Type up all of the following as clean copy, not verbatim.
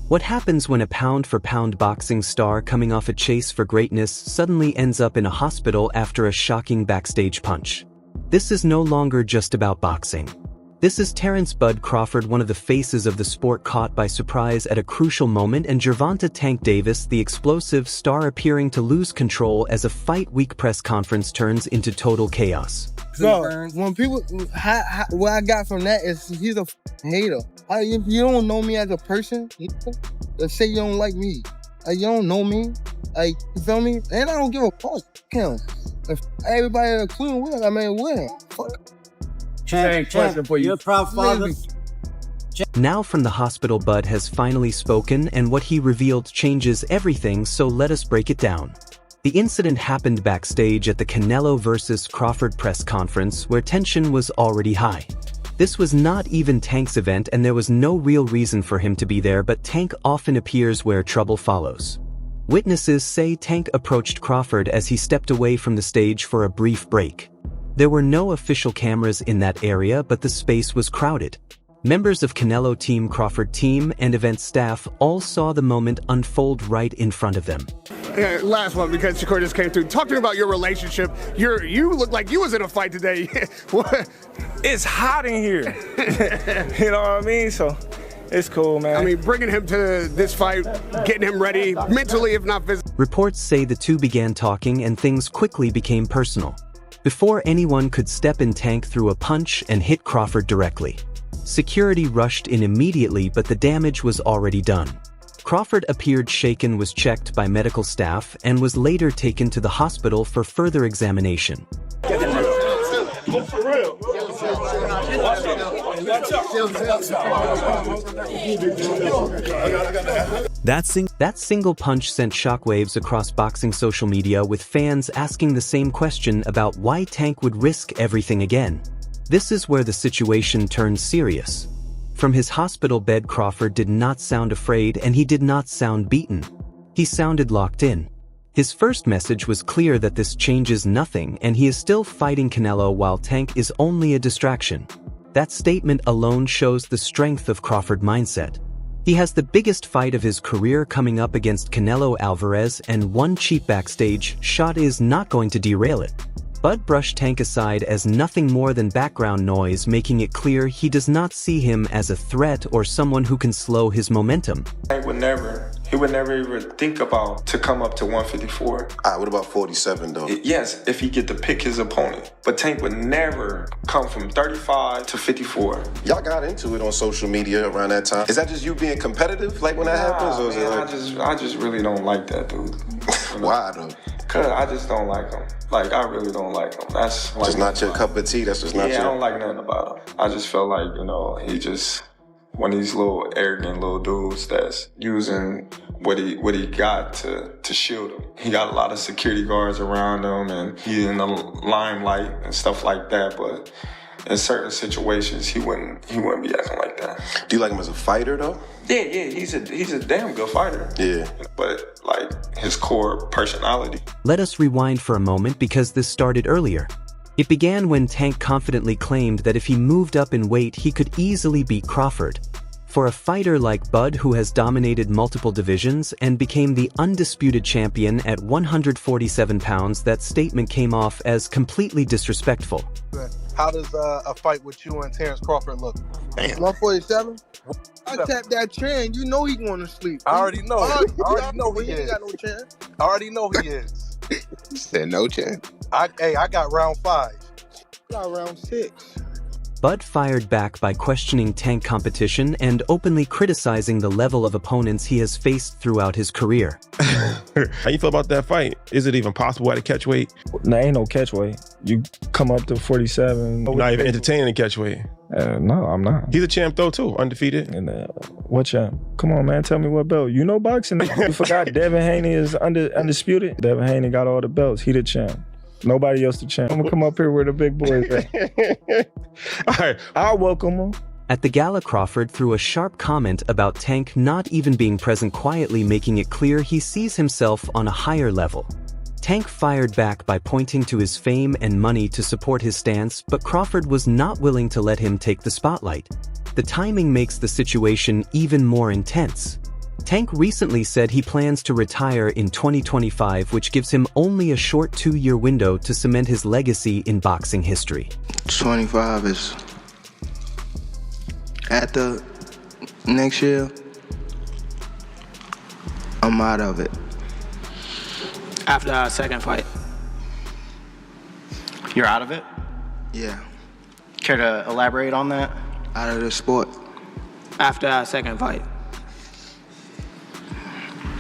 What happens when a pound-for-pound boxing star coming off a chase for greatness suddenly ends up in a hospital after a shocking backstage punch? This is no longer just about boxing. This is Terence "Bud" Crawford, one of the faces of the sport, caught by surprise at a crucial moment, and Gervonta "Tank" Davis, the explosive star, appearing to lose control as a fight week press conference turns into total chaos. Bro, when people, what I got from that is he's a hater. If you don't know me as a person, let's say you don't like me. You don't know me. You feel me? And I don't give a fuck. Him. If everybody in the Cleveland win, I mean, win. Fuck. Question for you. You're a proud father. Now from the hospital, Bud has finally spoken, and what he revealed changes everything, so let us break it down. The incident happened backstage at the Canelo vs. Crawford press conference, where tension was already high. This was not even Tank's event, and there was no real reason for him to be there, but Tank often appears where trouble follows. Witnesses say Tank approached Crawford as he stepped away from the stage for a brief break. There were no official cameras in that area, but the space was crowded. Members of Canelo team, Crawford team, and event staff all saw the moment unfold right in front of them. Last one, because Shakur just came through. Talk to me about your relationship. You look like you was in a fight today. It's hot in here. You know what I mean? So it's cool, man. I mean, bringing him to this fight, getting him ready mentally, if not physically. Reports say the two began talking and things quickly became personal. Before anyone could step in, Tank threw a punch and hit Crawford directly. Security rushed in immediately, but the damage was already done. Crawford appeared shaken, was checked by medical staff, and was later taken to the hospital for further examination. That single punch sent shockwaves across boxing social media, with fans asking the same question about why Tank would risk everything again. This is where the situation turned serious. From his hospital bed, Crawford did not sound afraid, and he did not sound beaten. He sounded locked in. His first message was clear that this changes nothing, and he is still fighting Canelo while Tank is only a distraction. That statement alone shows the strength of Crawford's mindset. He has the biggest fight of his career coming up against Canelo Alvarez, and one cheap backstage shot is not going to derail it. Bud brushed Tank aside as nothing more than background noise, making it clear he does not see him as a threat or someone who can slow his momentum. Tank would never even think about to come up to 154. What about 47 though? Yes, if he get to pick his opponent. But Tank would never come from 35 to 54. Y'all got into it on social media around that time. Is that just you being competitive, like when that happens? Or is it like... I just really don't like that dude. Why though? Cause I just don't like him. Like, I really don't like him. That's like, just not your cup of tea. That's just not your... I don't like nothing about him. I just feel like, he just one of these little arrogant little dudes that's using what he got to shield him. He got a lot of security guards around him, and he's in the limelight and stuff like that. But in certain situations, he wouldn't be acting like that. Do you like him as a fighter though? Yeah, he's a damn good fighter. Yeah. But like his core personality. Let us rewind for a moment, because this started earlier. It began when Tank confidently claimed that if he moved up in weight, he could easily beat Crawford. For a fighter like Bud, who has dominated multiple divisions and became the undisputed champion at 147 pounds, that statement came off as completely disrespectful. How does a fight with you and Terence Crawford look? 147? I tapped that chain. You know he going to sleep. I already know. I already know he ain't got no chance. I already know he is. You said no chance. I got round 5. I got round 6. Bud fired back by questioning Tank competition and openly criticizing the level of opponents he has faced throughout his career. How you feel about that fight? Is it even possible at a catch weight? Nah, ain't no catch weight. You come up to 47. You're not even entertaining the catch weight. No, I'm not. He's a champ though too, undefeated. And what champ? Come on, man, tell me what belt. You know boxing. You forgot Devin Haney is undisputed. Devin Haney got all the belts. He the champ. Nobody else the champ. I'm gonna come up here where the big boys at. All right, I'll welcome him. At the gala, Crawford threw a sharp comment about Tank not even being present, quietly making it clear he sees himself on a higher level. Tank fired back by pointing to his fame and money to support his stance, but Crawford was not willing to let him take the spotlight. The timing makes the situation even more intense. Tank recently said he plans to retire in 2025, which gives him only a short 2-year window to cement his legacy in boxing history. 25 is at the next year. I'm out of it. After our second fight. You're out of it? Yeah. Care to elaborate on that? Out of the sport. After our second fight.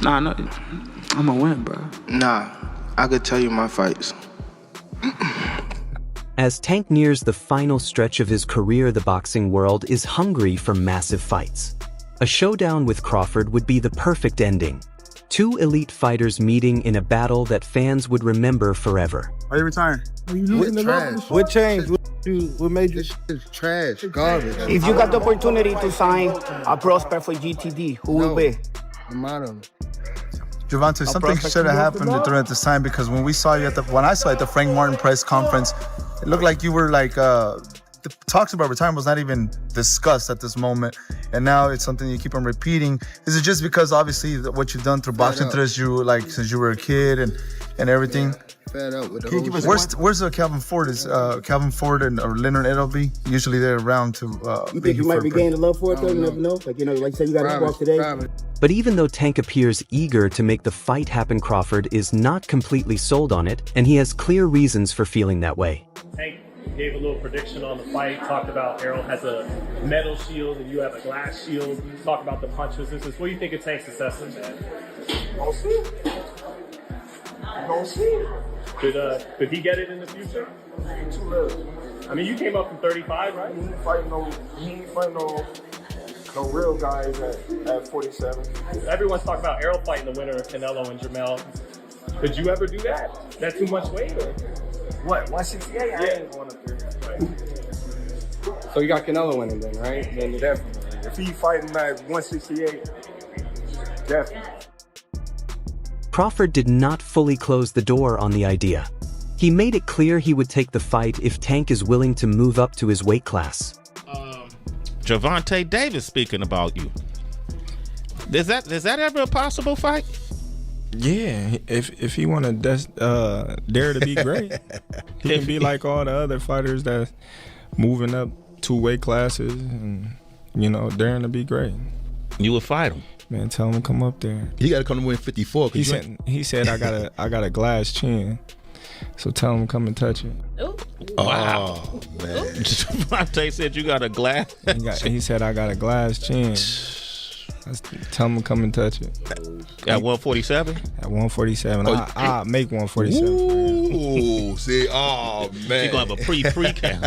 Nah, no, I'm gonna win, bro. Nah, I could tell you my fights. As Tank nears the final stretch of his career, the boxing world is hungry for massive fights. A showdown with Crawford would be the perfect ending. 2 elite fighters meeting in a battle that fans would remember forever. Are you retiring? Are you losing the love? What changed? What made you? It's trash, garbage. If you got the opportunity to sign a prospect for GTD, who will be? I'm out of it. Gervonta, something should have happened during this time, because when I saw you at the Frank Martin press conference, it looked like you were like the talks about retirement was not even discussed at this moment, and now it's something you keep on repeating. Is it just because obviously what you've done through boxing since you were a kid and everything? Yeah. Fed up with the Can you give us where's Calvin Ford? Is Calvin Ford or Leonard Edelby? Usually they're around to. You think you might be gaining love for it though? You never know. Like like you say, you got to walk today. But even though Tank appears eager to make the fight happen, Crawford is not completely sold on it, and he has clear reasons for feeling that way. Tank gave a little prediction on the fight, talked about Errol has a metal shield and you have a glass shield, talked about the punch resistance. What do you think of Tank's assessment, man? We'll see. We'll see. Could he get it in the future? Too little. I mean, you came up from 35, right? He ain't fighting no real guys at 47. Everyone's talking about Errol fighting the winner of Canelo and Jamel. Could you ever do that? Is that too much weight? Or? What, 168? I ain't going up there. Right. So you got Canelo winning then, right? Then definitely. If he fighting at 168, definitely. Crawford did not fully close the door on the idea. He made it clear he would take the fight if Tank is willing to move up to his weight class. Gervonta Davis speaking about you. Is that ever a possible fight? Yeah, if he want to dare to be great, he can be like all the other fighters that moving up 2 weight classes and daring to be great. You would fight him. Man, tell him to come up there. He got to come to win 54. He said I got a glass chin, so tell him to come and touch it. Ooh. Wow, man! Gervonta said you got a glass. He said I got a glass chin. Tell him to come and touch it. At 147? At 147. I'll make 147. Ooh, see, oh man. He's gonna have a pre-camp.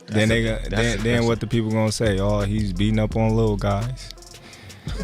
Then what the people gonna say? Oh, he's beating up on little guys.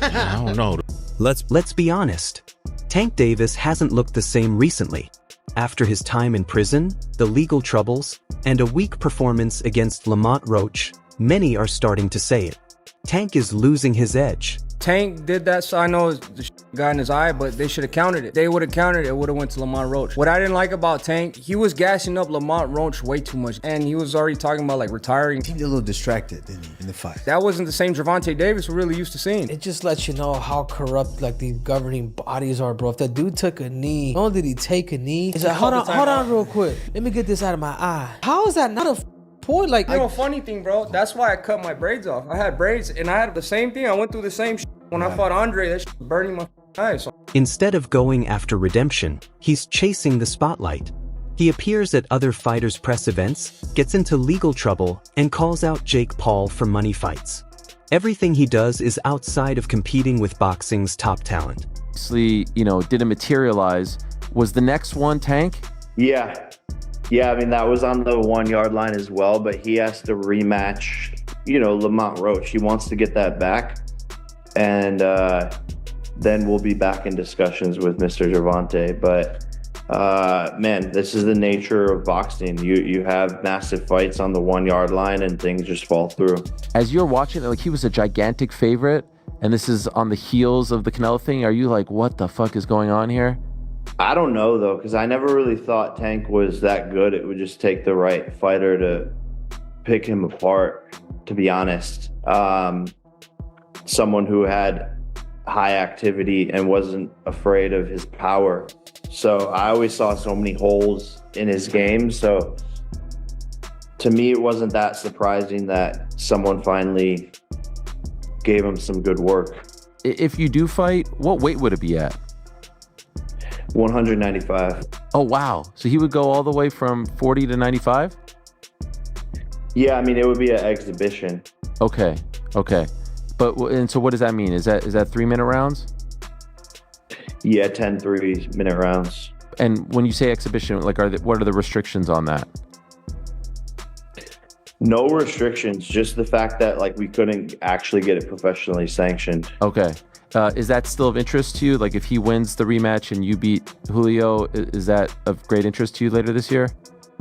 I don't know. Let's be honest. Tank Davis hasn't looked the same recently. After his time in prison, the legal troubles, and a weak performance against Lamont Roach, many are starting to say it. Tank is losing his edge. Tank did that, so I know the got in his eye, but they should have countered it. They would have countered it, it would have went to Lamont Roach. What I didn't like about Tank, he was gassing up Lamont Roach way too much, and he was already talking about like retiring. He seemed a little distracted in the fight. That wasn't the same Gervonta Davis we're really used to seeing. It just lets you know how corrupt like these governing bodies are, bro. If that dude took a knee, not only did he take a knee, he's like, hold on real quick. Let me get this out of my eye. How is that not a point? Like, funny thing, bro, that's why I cut my braids off. I had braids and I had the same thing. I went through the same shit. When I fought Andre, that shit was burning my eyes. Instead of going after redemption, he's chasing the spotlight. He appears at other fighters' press events, gets into legal trouble, and calls out Jake Paul for money fights. Everything he does is outside of competing with boxing's top talent. Obviously, didn't materialize. Was the next one Tank? Yeah, I mean, that was on the 1 yard line as well, but he has to rematch, Lamont Roach. He wants to get that back. And then we'll be back in discussions with Mr. Gervonta. But man, this is the nature of boxing. You have massive fights on the 1 yard line and things just fall through. As you're watching, he was a gigantic favorite, And this is on the heels of the Canelo thing. Are you like, what the fuck is going on here? I don't know though, because I never really thought Tank was that good. It would just take the right fighter to pick him apart, to be honest. Someone who had high activity and wasn't afraid of his power. So I always saw so many holes in his game. So to me, it wasn't that surprising that someone finally gave him some good work. If you do fight, what weight would it be at? 195. Oh, wow. So he would go all the way from 40 to 95? Yeah, I mean, it would be an exhibition. Okay. But, and so what does that mean? Is that 3-minute rounds? Yeah, 10 3-minute rounds. And when you say exhibition, like, what are the restrictions on that? No restrictions, just the fact that like we couldn't actually get it professionally sanctioned. Okay. Is that still of interest to you? Like if he wins the rematch and you beat Julio, is that of great interest to you later this year?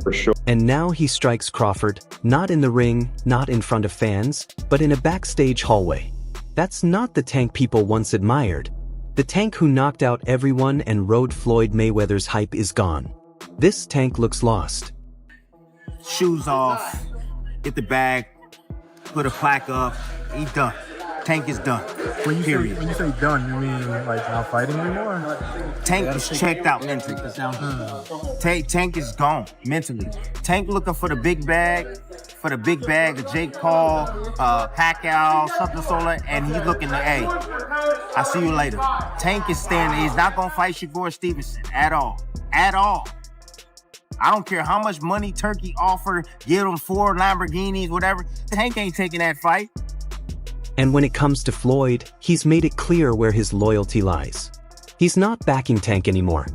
For sure. And now he strikes Crawford, not in the ring, not in front of fans, but in a backstage hallway. That's not the Tank people once admired. The Tank who knocked out everyone and rode Floyd Mayweather's hype is gone. This Tank looks lost. Shoes off, get the bag, put a plaque up, he done. Tank is done. When you say done, you mean like not fighting anymore? Tank is checked out mentally. Tank is gone mentally. Tank looking for the big bag, of Jake Paul, Pacquiao, something sort, and he's looking to, hey, I'll see you later. Tank is standing. He's not gonna fight Shakur Stevenson at all. I don't care how much money Turkey offered, give him 4 Lamborghinis, whatever. Tank ain't taking that fight. And when it comes to Floyd, he's made it clear where his loyalty lies. He's not backing Tank anymore.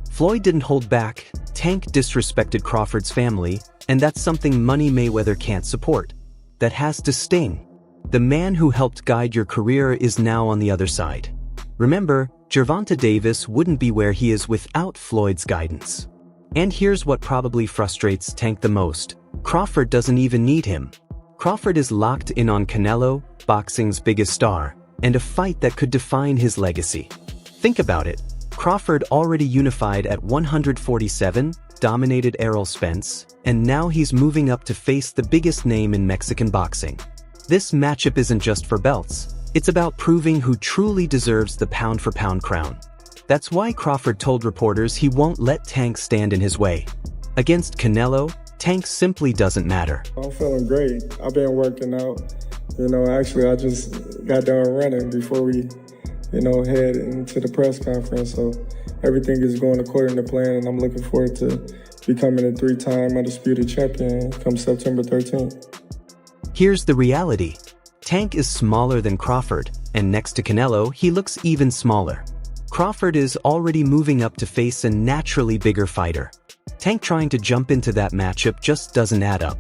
Floyd didn't hold back, Tank disrespected Crawford's family, and that's something Money Mayweather can't support. That has to sting. The man who helped guide your career is now on the other side. Remember, Gervonta Davis wouldn't be where he is without Floyd's guidance. And here's what probably frustrates Tank the most. Crawford doesn't even need him. Crawford is locked in on Canelo, boxing's biggest star, and a fight that could define his legacy. Think about it. Crawford already unified at 147, dominated Errol Spence, and now he's moving up to face the biggest name in Mexican boxing. This matchup isn't just for belts. It's about proving who truly deserves the pound-for-pound crown. That's why Crawford told reporters he won't let Tank stand in his way. Against Canelo, Tank simply doesn't matter. I'm feeling great. I've been working out. Actually, I just got done running before we, head into the press conference. So everything is going according to plan, and I'm looking forward to becoming a 3-time undisputed champion come September 13th. Here's the reality. Tank is smaller than Crawford, and next to Canelo, he looks even smaller. Crawford is already moving up to face a naturally bigger fighter. Tank trying to jump into that matchup just doesn't add up.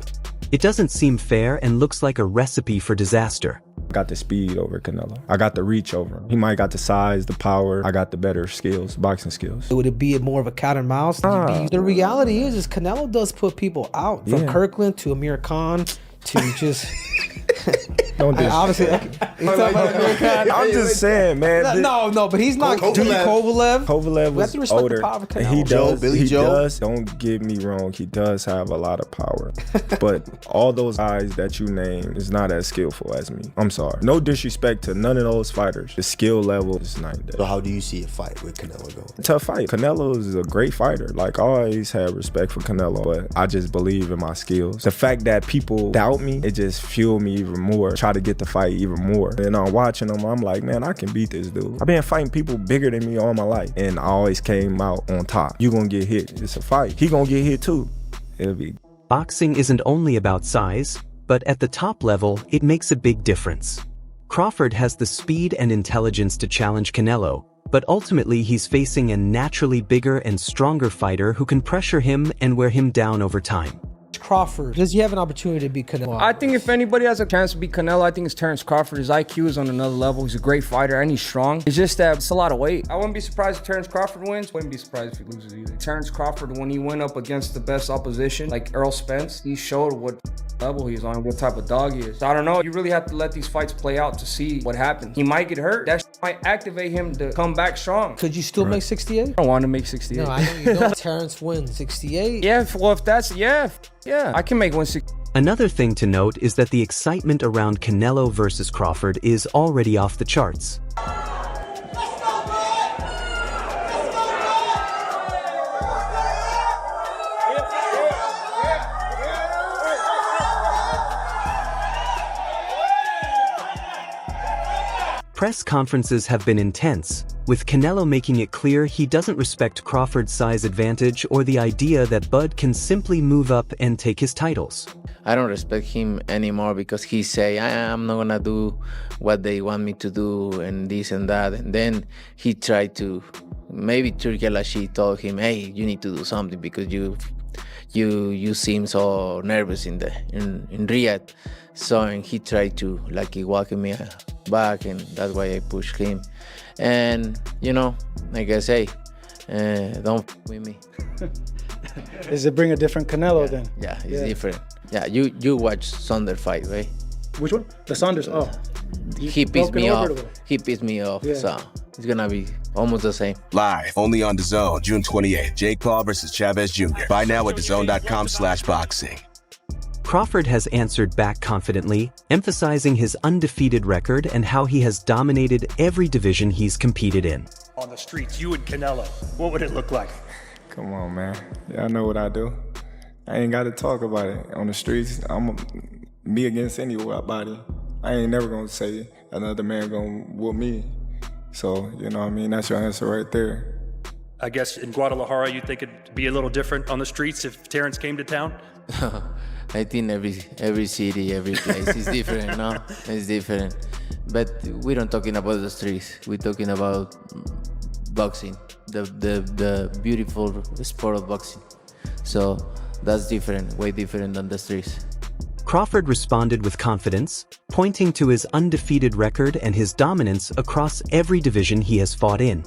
It doesn't seem fair and looks like a recipe for disaster. I got the speed over Canelo. I got the reach over him. He might got the size, the power. I got the better skills, boxing skills. Would it be more of a cat and mouse? The reality is Canelo does put people out. From Kirkland to Amir Khan to just... Don't do obviously, I'm just saying, man. No, but he's not Kovalev. Kovalev was older. He does. Don't get me wrong. He does have a lot of power, but all those guys that you name is not as skillful as me. I'm sorry. No disrespect to none of those fighters. The skill level is not there. So how do you see a fight with Canelo go? Tough fight. Canelo is a great fighter. Like I always had respect for Canelo, but I just believe in my skills. The fact that people doubt me, it just fueled me even more. Try to get the fight even more. And I'm watching him, I'm like, man, I can beat this dude. I've been fighting people bigger than me all my life, and I always came out on top. You gonna get hit. It's a fight. He gonna get hit too. Boxing isn't only about size, but at the top level, it makes a big difference. Crawford has the speed and intelligence to challenge Canelo, but ultimately he's facing a naturally bigger and stronger fighter who can pressure him and wear him down over time. Crawford, does he have an opportunity to beat Canelo? I think if anybody has a chance to beat Canelo, I think it's Terence Crawford. His IQ is on another level. He's a great fighter and he's strong. It's just that it's a lot of weight. I wouldn't be surprised if Terence Crawford wins. Wouldn't be surprised if he loses either. Terence Crawford, when he went up against the best opposition, like Errol Spence, he showed what level he's on, what type of dog he is. So I don't know. You really have to let these fights play out to see what happens. He might get hurt. That might activate him to come back strong. Could you still make 68? I don't want to make 68. No, I know you don't. Terence wins 68. Yeah, well, if that's, yeah, I can make 160. Another thing to note is that the excitement around Canelo versus Crawford is already off the charts. Press conferences have been intense, with Canelo making it clear he doesn't respect Crawford's size advantage or the idea that Bud can simply move up and take his titles. I don't respect him anymore because he say, I'm not gonna do what they want me to do and this and that. And then he tried to, maybe Turki Al-Ashi told him, hey, you need to do something because you seem so nervous in Riyadh. So and he tried to like walk me back, and that's why I pushed him. And you know, like I say, don't with me. Does it bring a different Canelo then? Yeah, it's different. Yeah, you watch Saunders fight, right? Which one? The Saunders. Oh, he pissed me off. He pissed me off. Yeah. So it's gonna be almost the same. Live only on DAZN, June 28th. Jake Paul versus Chavez Jr. Buy now at DAZN.com/boxing. Crawford has answered back confidently, emphasizing his undefeated record and how he has dominated every division he's competed in. On the streets, you and Canelo, what would it look like? Come on, man. Yeah, I know what I do. I ain't got to talk about it. On the streets, I'm me against anybody. I ain't never going to say another man going to whoop me. So, you know what I mean? That's your answer right there. I guess in Guadalajara, you think it'd be a little different on the streets if Terence came to town? I think every city, every place is different, no? It's different. But we don't talking about the streets. We're talking about boxing, the beautiful sport of boxing. So that's different, way different than the streets. Crawford responded with confidence, pointing to his undefeated record and his dominance across every division he has fought in.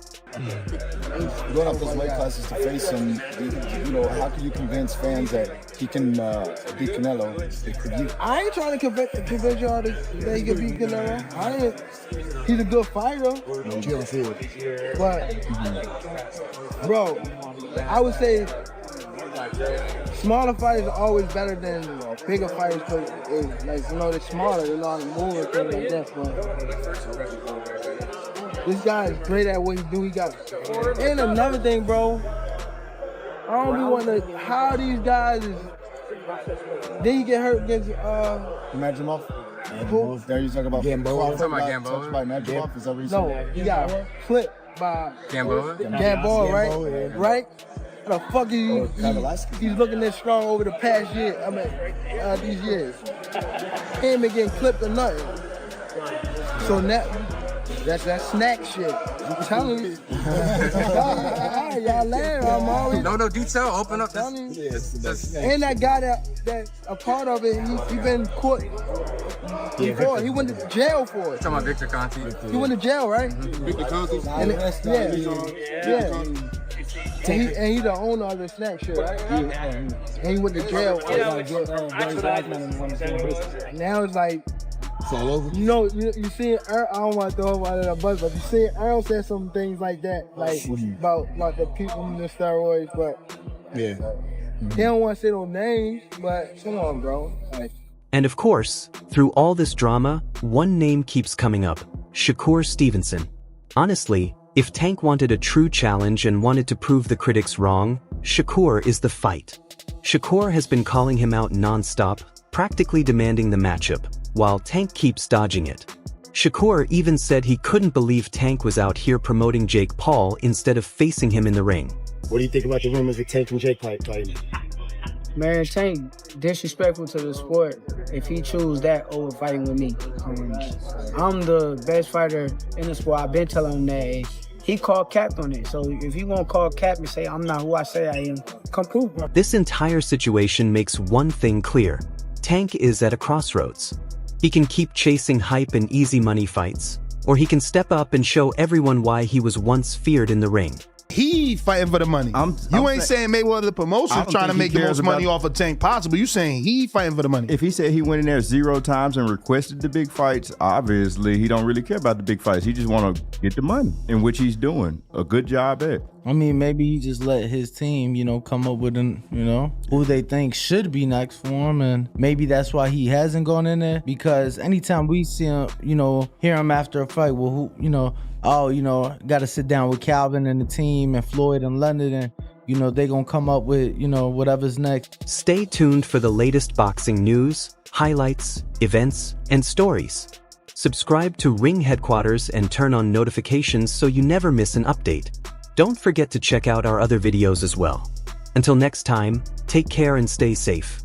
Going up those weight classes to face him, you know, how can you convince fans that he can beat Canelo? I ain't trying to convince y'all that he can beat Canelo. He's a good fighter. But, bro, I would say smaller fighters are always better than bigger fighters because, like, you know, they're smaller, they know how to move and things like that. But this guy is great at what he do. He got. And another thing, bro, I don't be wanting to. How these guys is. Then you get hurt against Magimov. Who? There you talking about Gamboa. Talking about Gamboa. By Magimov, is that what you said? No, he got flipped by Gamboa. Gamboa, right? Yeah. Right? How the fuck he's looking this strong over the past year? I mean, these years. He ain't been getting clipped or nothing. So now, that's that snack shit. I'm telling you. Y'all laugh. I'm always. No detail. Open up. And that guy that a part of it, he been caught before. He went to jail for it. Talking about Victor Conti. He went to jail, right? Victor Conti. Yeah. And he's the owner of the snack shit, right? And he went to jail. Now it's like, it's all over. You know, you see, I don't want to throw him out of the bus, but you see, Earl said some things like that, like about the people in the steroids, but yeah, he don't want to say no names, but come on, bro. Like, and of course, through all this drama, one name keeps coming up: Shakur Stevenson. Honestly, if Tank wanted a true challenge and wanted to prove the critics wrong, Shakur is the fight. Shakur has been calling him out non-stop, practically demanding the matchup, while Tank keeps dodging it. Shakur even said he couldn't believe Tank was out here promoting Jake Paul instead of facing him in the ring. What do you think about the rumors of Tank and Jake fighting? Man, Tank disrespectful to the sport if he choose that over fighting with me. I'm the best fighter in the sport. I've been telling him that. He called cap on it. So if you want to call cap and say I'm not who I say I am, come prove, bro. This entire situation makes one thing clear. Tank is at a crossroads. He can keep chasing hype and easy money fights, or he can step up and show everyone why he was once feared in the ring. He fighting for the money. You ain't saying Mayweather the promotion trying to make the most money off of Tank possible. You saying he fighting for the money. If he said he went in there 0 times and requested the big fights, obviously he don't really care about the big fights. He just want to get the money, in which he's doing a good job at. I mean, maybe he just let his team, come up with who they think should be next for him, and maybe that's why he hasn't gone in there. Because anytime we see him, hear him after a fight, well, got to sit down with Calvin and the team and Floyd and London, and they gonna come up with whatever's next. Stay tuned for the latest boxing news, highlights, events, and stories. Subscribe to Ring Headquaterzz and turn on notifications so you never miss an update. Don't forget to check out our other videos as well. Until next time, take care and stay safe.